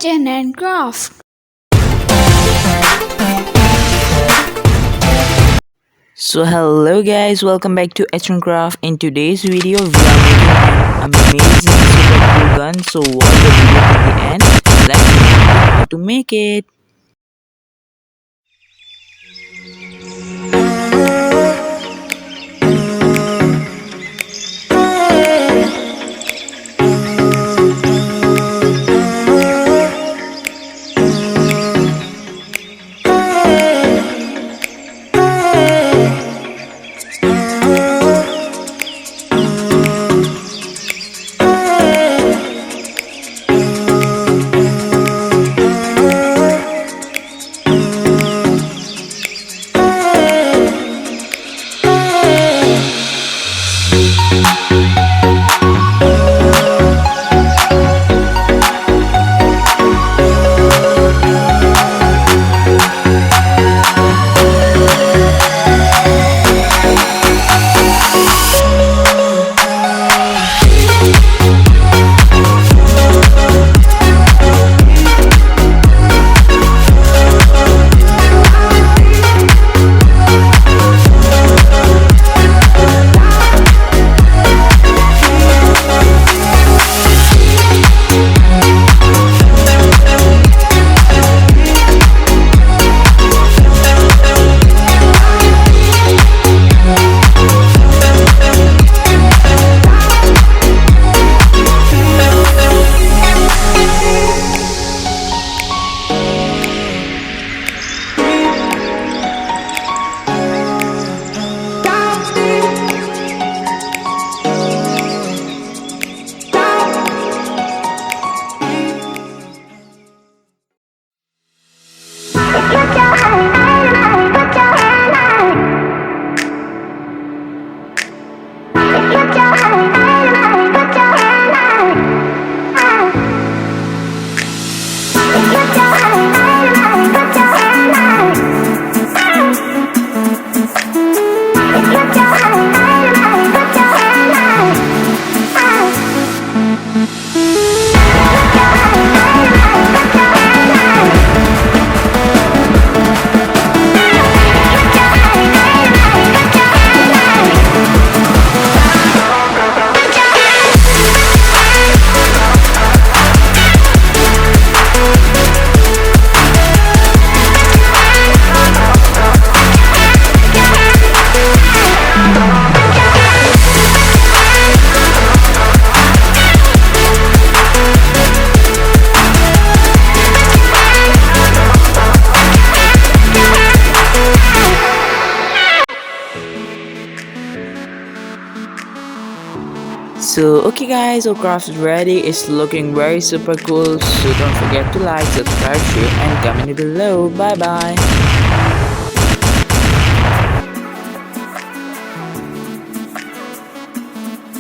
Legend and Craft. So hello guys, welcome back to Craft. In today's video we are making an amazing super cool gun. So watch the video to the end. Let's see how to make it. So okay guys, our craft is ready. It's looking very super cool. So don't forget to like, subscribe, share and comment below. Bye bye.